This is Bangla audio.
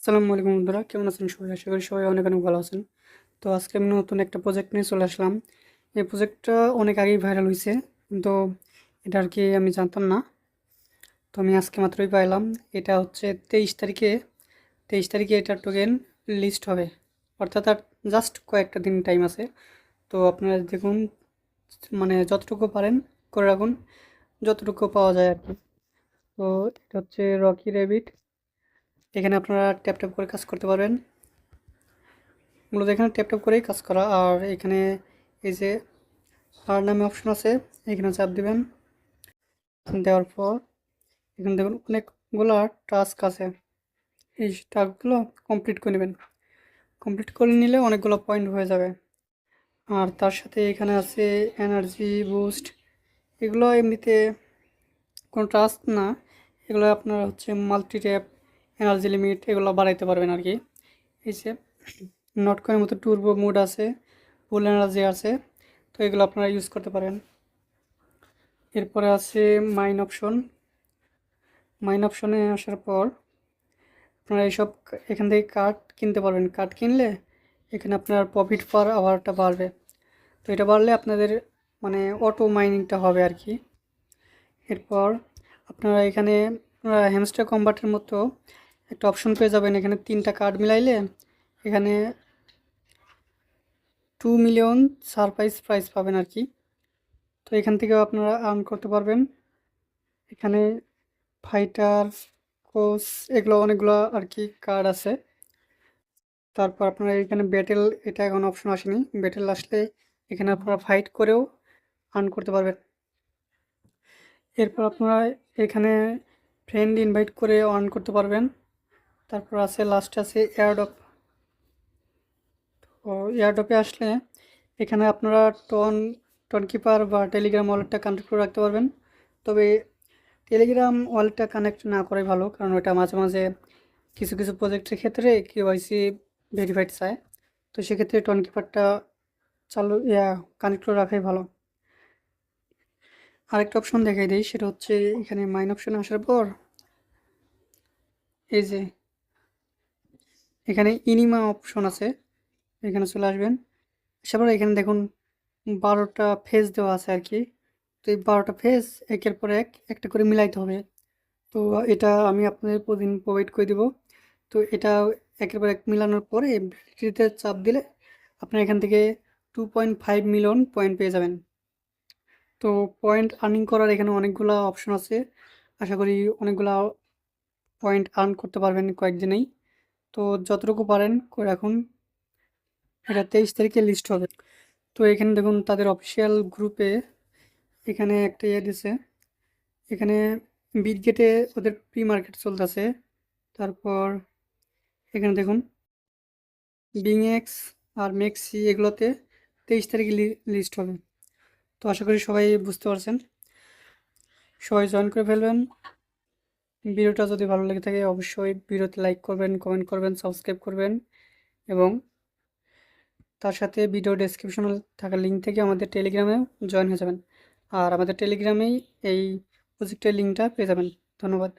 আসসালামু আলাইকুম বন্ধুরা, কেমন আছেন সবাই? আশা করি সবাই অনেক অনেক ভালো আছেন। তো আজকে আমি নতুন একটা প্রজেক্ট নিয়ে চলে আসলাম। এই প্রজেক্টটা অনেক আগেই ভাইরাল হয়েছে, কিন্তু এটা আর কি আমি জানতাম না। তো আমি আজকে মাত্রই পাইলাম। এটা হচ্ছে 23 তারিখে এটার টোকেন লিস্ট হবে, অর্থাৎ আর জাস্ট কয়েকটা দিন টাইম আছে। তো আপনারা দেখুন, মানে যতটুকু পারেন করে রাখুন, যতটুকু পাওয়া যায় আর কি। তো এটা হচ্ছে রকি র্যাবিট। এখানে আপনারা ট্যাপ ট্যাপ করে কাজ করতে পারবেন। মূলত এখানে ট্যাপ ট্যাপ করেই কাজ করা। আর এখানে এই যে আর নামে অপশন আছে, এখানে চাপ দিবেন। দেওয়ার পর এখানে দেখুন অনেকগুলো টাস্ক আছে, এই টাস্কগুলো কমপ্লিট করে নেবেন। কমপ্লিট করে নিলে অনেকগুলো পয়েন্ট হয়ে যাবে। আর তার সাথে এখানে আছে এনার্জি বুস্ট। এগুলো এমনিতে কোনো টাস্ক না, এগুলো আপনার হচ্ছে মাল্টি ট্যাপ, এনার্জি লিমিট এগুলো বাড়াইতে পারবেন আর কি। এই যে নটকয়েনের মতো টুরবো মোড আছে, ফুল এনার্জি আছে, তো এগুলো আপনারা ইউজ করতে পারেন। এরপরে আছে মাইন অপশন। মাইন অপশনে আসার পর আপনারা এইসব এখান থেকে কার্ড কিনতে পারবেন। কার্ড কিনলে এখানে আপনার প্রফিট পার আওয়ারটা বাড়বে। তো এটা বাড়লে আপনাদের মানে অটো মাইনিংটা হবে আর কি। এরপর আপনারা এখানে হ্যামস্টার কম্বাটের মতো একটা অপশন পেয়ে যাবেন। এখানে 3টা কার্ড মিলাইলে এখানে 2 মিলিয়ন সারপ্রাইজ প্রাইজ পাবেন আর কি। তো এখান থেকেও আপনারা আর্ন করতে পারবেন। এখানে ফাইটার, কোচ, এগুলো অনেকগুলো আর কি কার্ড আছে। তারপর আপনারা এখানে ব্যাটেল, এটা এখন অপশন আসেনি। ব্যাটেল আসলে এখানে আপনারা ফাইট করেও আর্ন করতে পারবেন। এরপর আপনারা এখানে ফ্রেন্ড ইনভাইট করে আর্ন করতে পারবেন। তারপর আছে লাস্ট আছে এয়ারড্রপ। তো এয়ারড্রপে আসলে এখানে আপনারা টন কিপার বা টেলিগ্রাম ওয়ালেটটা কানেক্ট করে রাখতে পারবেন। তবে টেলিগ্রাম ওয়ালেটটা কানেক্ট না করাই ভালো, কারণ ওটা মাঝে মাঝে কিছু কিছু প্রজেক্টের ক্ষেত্রে কেওয়াইসি ভেরিফাইড চায়। তো সেক্ষেত্রে টন কিপারটা চালু কানেক্ট করে রাখাই ভালো। আরেকটা অপশন দেখাই দিই, সেটা হচ্ছে এখানে মাইন অপশনে আসার পর এই যে এখানে ইনিমা অপশন আছে, এখানে চলে আসবেন। আসার পর এখানে দেখুন 12টা ফেজ দেওয়া আছে আর কি। তো এই 12টা ফেজ একের পর একটা করে মিলাইতে হবে। তো এটা আমি আপনাদের প্রতিদিন প্রোভাইড করে দিব। তো এটা একের পর এক মিলানোর পরে ভ্যালিডিটিতে চাপ দিলে আপনার এখান থেকে 2.5 মিলিয়ন পয়েন্ট পেয়ে যাবেন। তো পয়েন্ট আর্নিং করার এখানে অনেকগুলো অপশন আছে। আশা করি অনেকগুলা পয়েন্ট আর্ন করতে পারবেন কয়েকদিনেই। তো যতটুকু পারেন করে রাখুন। এটা 23 তারিখে লিস্ট হবে। তো এখানে দেখুন তাদের অফিসিয়াল গ্রুপে এখানে একটা দিছে। এখানে বিটগেটে ওদের প্রি মার্কেট চলতেছে। তারপর এখানে দেখুন বিংএক্স আর মেক্সি এগুলোতে 23 তারিখে লিস্ট হবে। তো আশা করি সবাই বুঝতে পারছেন। সবাই জয়েন করে ফেলবেন। ভিডিওটা যদি ভালো লেগে থাকে অবশ্যই ভিডিওতে লাইক করবেন, কমেন্ট করবেন, সাবস্ক্রাইব করবেন এবং তার সাথে ভিডিও ডেসক্রিপশনে থাকা লিঙ্ক থেকে আমাদের টেলিগ্রামেও জয়েন হয়ে যাবেন। আর আমাদের টেলিগ্রামেই এই প্রজেক্টের লিঙ্কটা পেয়ে যাবেন। ধন্যবাদ।